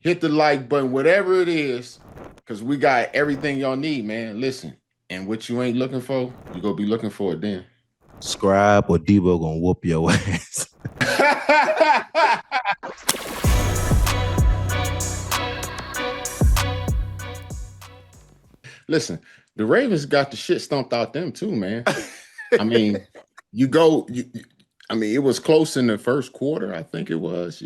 hit the like button, whatever it is, because we got everything y'all need, man. Listen, and what you ain't looking for, you gonna be looking for it then. Scribe or Deebo gonna whoop your ass. Listen, the Ravens got the shit stumped out them too, man. I mean, you go, I mean, it was close in the first quarter. I think it was.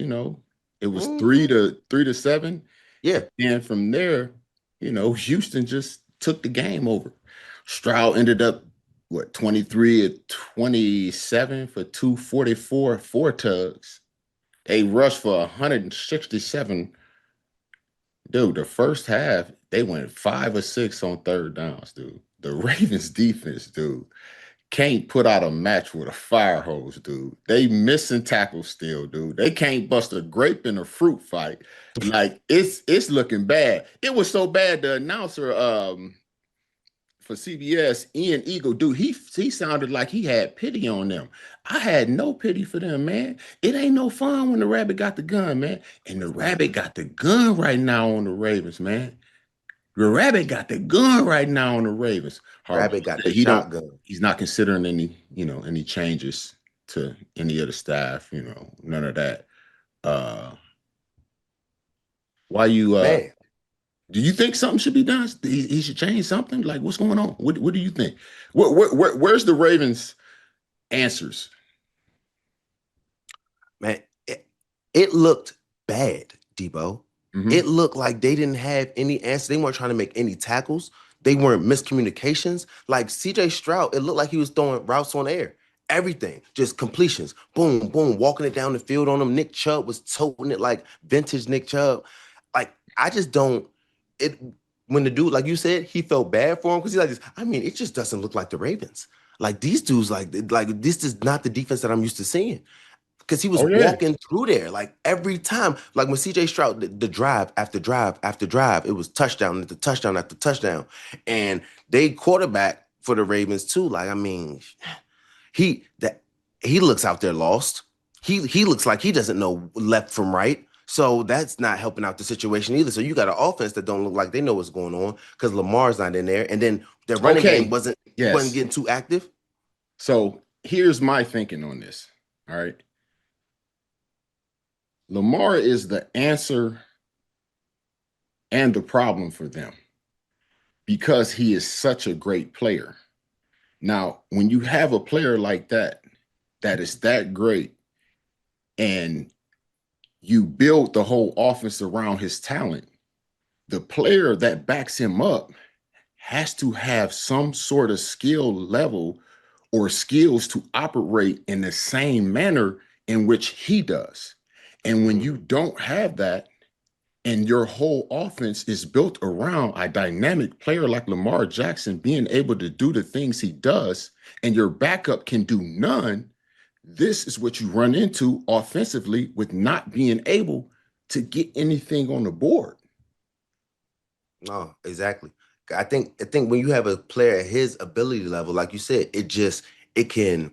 It was three to seven, Yeah. and from there, Houston just took the game over. Stroud ended up 23 at 27 for 244, four tugs. They rushed for 167. Dude, the first half, they went 5 or 6 on third downs, dude. The Ravens defense, dude, can't put out a match with a fire hose, dude. They missing tackles still, dude. They can't bust a grape in a fruit fight. Like it's looking bad. It was so bad the announcer for CBS, Ian Eagle, dude, he sounded like he had pity on them. I had no pity for them, man. It ain't no fun when the rabbit got the gun, man. And the rabbit got the gun right now on the Ravens, man. The rabbit got the gun right now on the Ravens. Rabbit got the He don't. shotgun. He's not considering any changes to any of the staff. None of that. Why you? Man, Do you think something should be done? He should change something. Like, what's going on? What do you think? Where's the Ravens' answers? man, it looked bad, Deebo. Mm-hmm. It looked like they didn't have any answer. They weren't trying to make any tackles. They weren't miscommunications. Like CJ Stroud, it looked like he was throwing routes on air. Everything, just completions. Boom, boom, walking it down the field on them. Nick Chubb was toting it like vintage Nick Chubb. Like, I just don't. It when the dude, like you said, he felt bad for him because he's like this. I mean, it just doesn't look like the Ravens. Like these dudes, like this is not the defense that I'm used to seeing. Because he was walking through there like every time. Like when CJ Stroud, the drive after drive after drive, it was touchdown after touchdown after touchdown. And they quarterback for the Ravens too. Like, I mean, he looks out there lost. He looks like he doesn't know left from right. So that's not helping out the situation either. So you got an offense that don't look like they know what's going on because Lamar's not in there. And then their running game wasn't getting too active. So here's my thinking on this. All right. Lamar is the answer and the problem for them because he is such a great player. Now, when you have a player like that is that great, and you build the whole offense around his talent, the player that backs him up has to have some sort of skill level or skills to operate in the same manner in which he does. And when you don't have that, and your whole offense is built around a dynamic player like Lamar Jackson being able to do the things he does, and your backup can do none, this is what you run into offensively with not being able to get anything on the board. No, exactly. I think when you have a player at his ability level, like you said, it can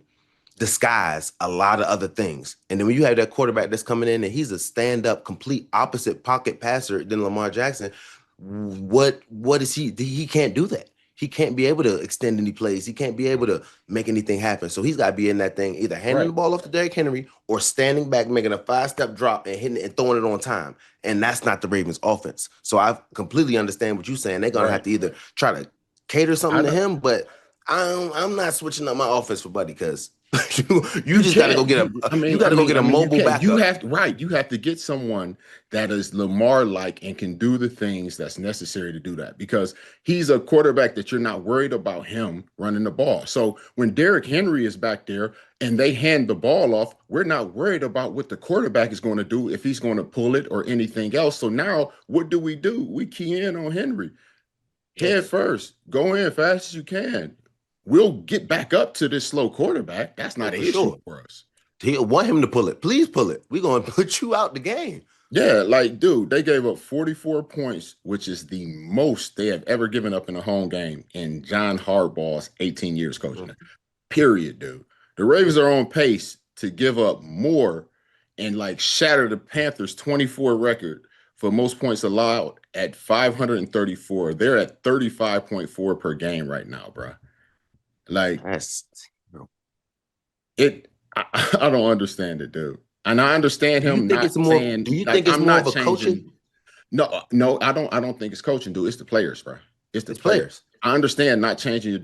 disguise a lot of other things. And then when you have that quarterback that's coming in and he's a stand-up, complete opposite pocket passer than Lamar Jackson, what is he? He can't do that. He can't be able to extend any plays. He can't be able to make anything happen. So he's got to be in that thing, either handing the ball off to Derrick Henry or standing back, making a 5-step drop and hitting it and throwing it on time. And that's not the Ravens offense. So I completely understand what you're saying. They're going to have to either try to cater something to him, but I'm not switching up my offense for Buddy because you just got to go get a mobile backup. You have to get someone that is Lamar-like and can do the things that's necessary to do that, because he's a quarterback that you're not worried about him running the ball. So when Derrick Henry is back there and they hand the ball off, we're not worried about what the quarterback is going to do, if he's going to pull it or anything else. So now what do? We key in on Henry. Head first, go in fast as you can. We'll get back up to this slow quarterback. That's not an issue for us. He want him to pull it. Please pull it. We're going to put you out the game. Yeah, like, dude, they gave up 44 points, which is the most they have ever given up in a home game in John Harbaugh's 18 years coaching. Period, dude. The Ravens are on pace to give up more and like shatter the Panthers' 24 record for most points allowed at 534. They're at 35.4 per game right now, bro. Like That's it. I don't understand it, dude. And I understand do you him think not it's more saying do you like think it's I'm more of not a coaching? changing. No, no, I don't. I don't think it's coaching, dude. It's the players, bro. It's the It's players. players. I understand not changing your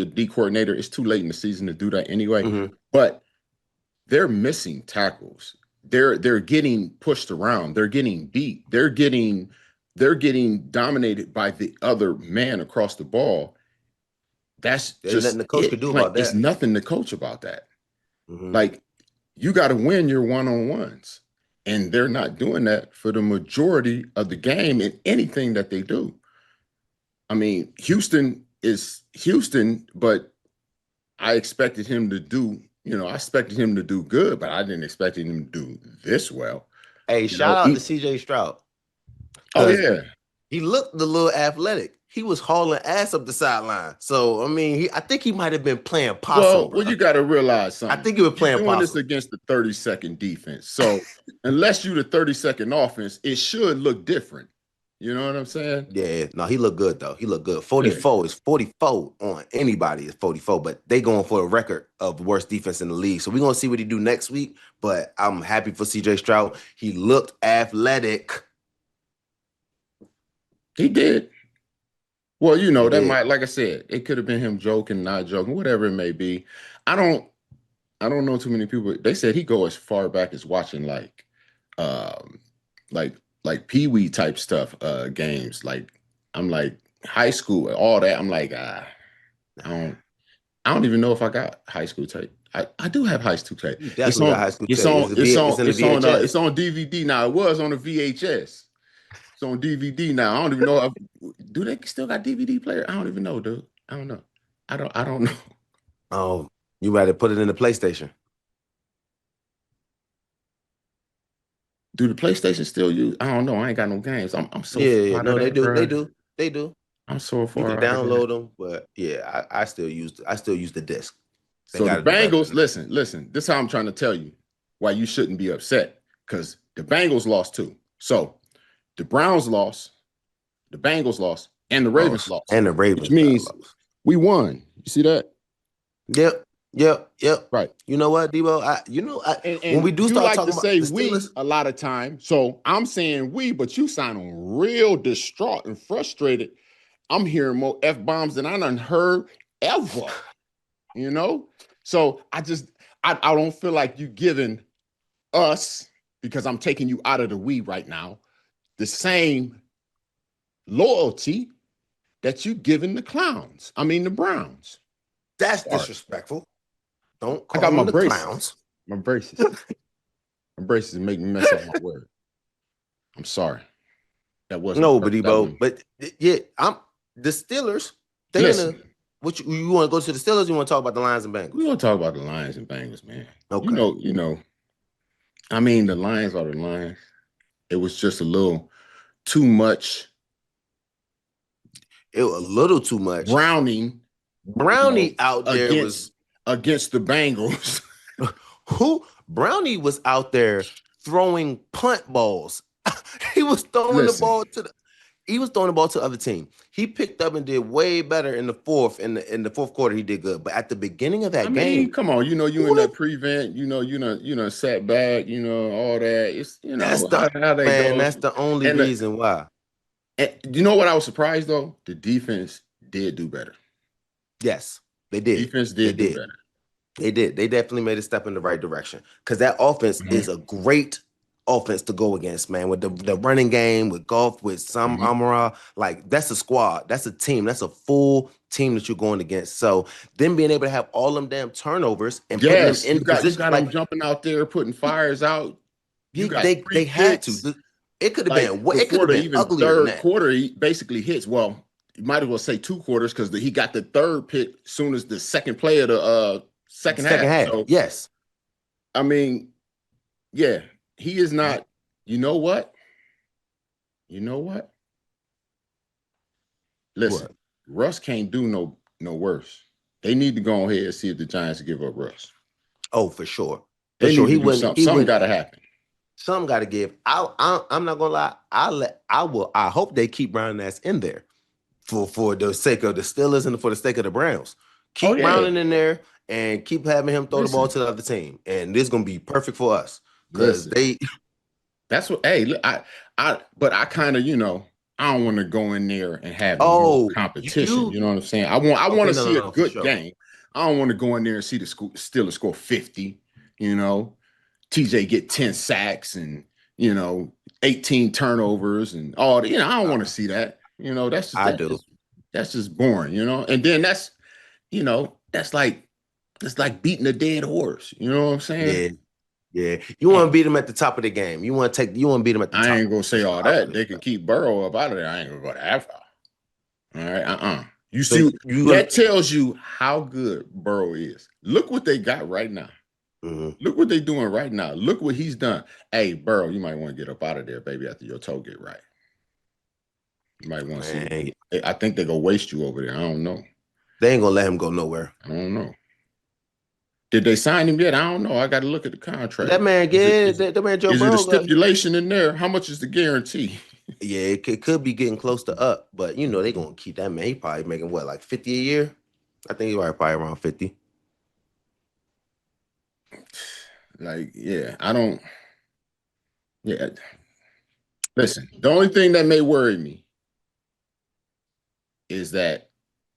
D coordinator. It's too late in the season to do that anyway. Mm-hmm. But they're missing tackles. They're getting pushed around. They're getting beat. They're getting dominated by the other man across the ball. That's There's nothing just the coach could it. do Like about it's that. nothing to coach about that. Mm-hmm. Like you got to win your one-on-ones. And they're not doing that for the majority of the game in anything that they do. I mean, Houston is Houston, but I expected him to do, I expected him to do good, but I didn't expect him to do this well. Hey, You shout know, out to CJ Stroud. oh Because yeah. he looked a little athletic. He was hauling ass up the sideline. So I mean, I think he might have been playing possum, Well, bro. you got to realize I something. think he was You're playing doing this possum. against the 32nd defense. So unless you're the 32nd offense, it should look different. You know what I'm saying? Yeah, no, he looked good though. He looked good. Yeah. 44 is 44 on anybody is 44, but they going for a record of the worst defense in the league. So we're gonna see what he do next week. But I'm happy for CJ Stroud. He looked athletic. He did. Well, He that did. might, like I said, it could have been him joking, not joking, whatever it may be. I don't, I don't know too many people. They said he go as far back as watching um, like Pee Wee type stuff, games. Like I'm like high school, all that. I'm like, I don't, I don't even know if I got high school tape. I do have high school tape. You It's definitely got on, high school it's tape. on, it's It's on, in the it's VHS. on DVD now. It was on a VHS. It's on DVD now. I don't even know if do they still got DVD player? I don't even know, dude. I don't know. I don't know. Oh, you better put it in the PlayStation. Do the PlayStation still use? I don't know. I ain't got no games. I'm so Yeah, far out of no, they that, do. They bro. do. They do. I'm so You can far out of that. download them, but yeah, I still use the disc. They So the got to do better Bengals, than that. listen. This is how I'm trying to tell you why you shouldn't be upset. Because the Bengals lost too. So the Browns lost, the Bengals lost, and the Ravens Lost. lost, And the which Ravens got means lost. we won. You see that? Yep. Right. You know what, Deebo? When we And do you start like to talking about say the we Steelers, a lot of times. So I'm saying we, but you sound real distraught and frustrated. I'm hearing more F bombs than I done heard ever. You know? So I don't feel like you giving us, because I'm taking you out of the we right now, the same loyalty that you giving the clowns. I mean the Browns. that's Sorry. disrespectful. Don't I call got my them the braces. clowns. My braces. My braces make me mess up my word. I'm sorry. That wasn't No, per- but that Deebo, one. but yeah, I'm the Steelers. They in Listen, the what you want to go to the Steelers? You want to talk about the Lions and we Bengals? gonna talk about the Lions and Bengals, man. Okay. You know. I mean, the Lions are the Lions. It was just a little too much It was a little too much. Browning, Brownie out there was against the Bengals. who Brownie was out there throwing punt balls. he was throwing the Listen, ball to the he was throwing the ball to the other team. He picked up and did way better in the fourth. In the fourth quarter, he did good. But at the beginning of I that mean, game, come on, you in who the that prevent, sat back, all that. It's that's how that man, goes. that's the only And, reason why. and you know what I was surprised though? The defense did do better. Yes, they did. Defense They did do did. better. They did. They definitely made a step in the right direction. Because that offense Mhm, is a great offense to go against, man. With the running game, with golf, with some mhm. Amara, like that's a squad. That's a team. That's a full team that you're going against. So them being able to have all them damn turnovers and putting them Yes, in you the got position, them like jumping out there putting fires out. You got they three had to. picks. It could have Like been it could before have the been even uglier than third that. quarter, he basically hits. Well, you might as well say two quarters because he got the third pick soon as the second play of the second Second half. half, So yes. I mean, yeah, he is not. You know what? You know what? Listen, What? Russ can't do no worse. They need to go ahead and see if the Giants give up Russ. Oh, for sure. For They sure. need to do something. Something got to happen. Some got to give. I'm not gonna lie. I hope they keep Brown ass in there for the sake of the Steelers and for the sake of the Browns. Oh Keep yeah, Browning in there and keep having him throw the ball listen, to the other team, and this is gonna be perfect for us because listen. they. That's what. Hey, look, but I kind of, I don't want to go in there and have no Oh, competition. you You know what I'm saying? I want okay? to No, see no, a no, for good sure. game. I don't want to go in there and see the Steelers score 50. You know, TJ get 10 sacks and 18 turnovers and all. I don't want to see that. That's just I do. that's just boring. And then that's like beating a dead horse. You know what I'm saying? Yeah, yeah. You want to beat them at the top of the game. You want to take. You want to beat them at the I top ain't gonna for say sure. all I that. feel They can that. keep Burrow up out of there. I ain't gonna go that far. All right, You So see, you gonna. that tells you how good Burrow is. Look what they got right now. Mhm. Look what they're doing right now. Look what he's done. Hey, Burrow, you might want to get up out of there, baby, after your toe get right. You might want to see what Man, I think they're gonna waste you over there. I don't know. they ain't gonna let him go nowhere. I don't know. Did they sign him yet? I don't know. I got to look at the contract. That man Is it get is, that man Joe is it a Burrow got. stipulation in there? How much is the guarantee? Yeah, it could be getting close to up, but they gonna keep that man. He probably making what, like 50 a year? I think probably around 50. Like, yeah, I don't. Yeah, listen. The only thing that may worry me is that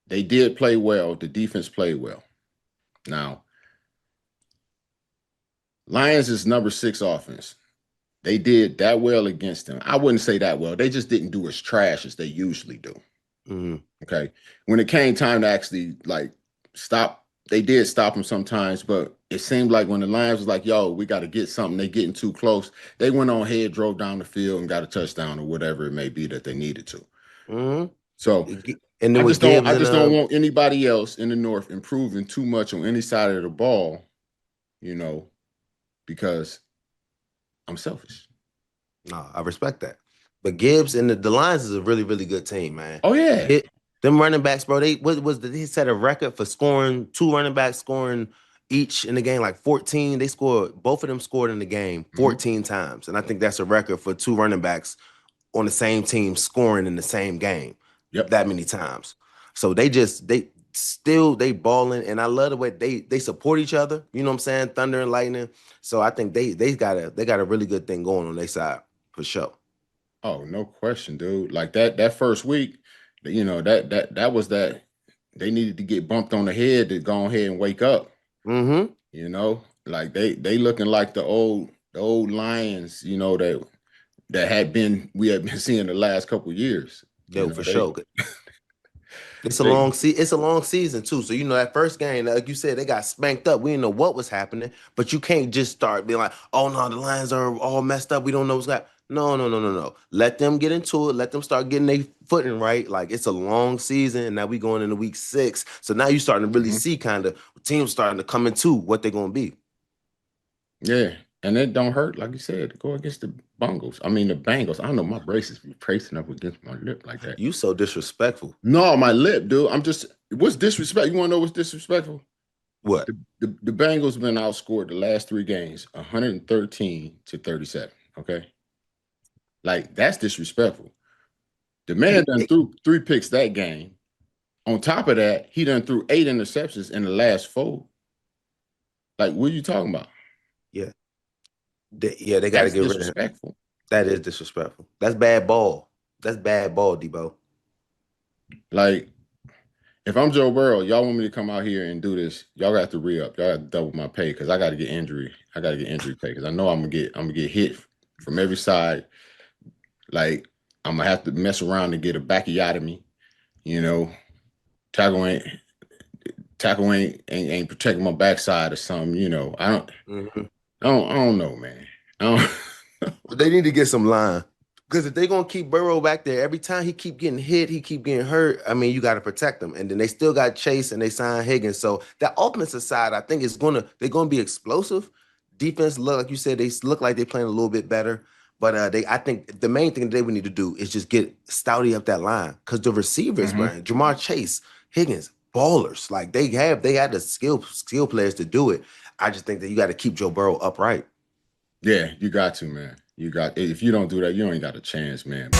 they did play well. The defense played well. Now, Lions is number 6 offense. They did that well against them. I wouldn't say that well. They just didn't do as trash as they usually do. Mm-hmm. Okay. When it came time to actually stop, they did stop them sometimes, but it seemed like when the Lions was like, yo, we got to get something, they getting too close. They went on ahead, drove down the field, and got a touchdown or whatever it may be that they needed to. Mm-hmm. So And I then with just don't Gibbs I and just don't want anybody else in the North improving too much on any side of the ball, you know, because I'm selfish. no, I respect that. But Gibbs and the Lions is a really, really good team, man. Oh yeah. Them running backs, bro. They set a record for scoring, two running backs scoring each in the game, like 14. They scored, both of them scored in the game Mm-hmm. 14 times. And I think that's a record for two running backs on the same team scoring in the same game Yep. that many times. So they balling, and I love the way they support each other. You know what I'm saying? Thunder and lightning. So I think they got a really good thing going on their side for sure. Oh, no question, dude. Like that first week, that was that they needed to get bumped on the head to go ahead and wake up. Mm-hmm. Like they looking like the old Lions, that we had been seeing the last couple of years. No, for They sure. It's a they long season too. So that first game, like you said, they got spanked up. We didn't know what was happening, but you can't just start being like, "Oh no, the Lions are all messed up. We don't know what's happening." No, no, no, no, no. Let them get into it. Let them start getting their footing right. Like it's a long season, and now we going into week 6. So now you starting to really Mhm. see kind of teams starting to come into what they're gonna be. Yeah. And it don't hurt, like you said, to go against the Bengals. I don't know, my braces be tracing up against my lip like that. You so disrespectful. No, my lip, dude. What's disrespect? You want to know what's disrespectful? What? The Bengals been outscored the last 3 games, 113-37. Okay. Like, that's disrespectful. The man done They- threw 3 picks that game. On top of that, he done threw 8 interceptions in the last 4. Like, what are you talking about? yeah, they got to That's get rid of him. disrespectful. That is disrespectful. That's bad ball. That's bad ball, Deebo. Like, if I'm Joe Burrow, y'all want me to come out here and do this, y'all got to re-up. Y'all got to double my pay because I got to get injury. I got to get injury pay because I know I'm gonna get hit from every side. Like, I'm gonna have to mess around and get a backiotomy. You know, tackle ain't ain't protecting my backside or something. Mhm. I don't know, man. I don't, They need to get some line. Because if they're gonna keep Burrow back there, every time he keep getting hit, he keep getting hurt. I mean, you got to protect him. And then they still got Chase and they signed Higgins. So that offensive side, I think they're gonna be explosive. Defense look like you said, they look like they're playing a little bit better. But I think the main thing they would need to do is just get Stouty up that line. Because the receivers, Mhm. man, Jamar Chase, Higgins, ballers. Like they had the skill players to do it. I just think that you got to keep Joe Burrow upright. Yeah, you got to, man. You got if you don't do that, you ain't got a chance, man.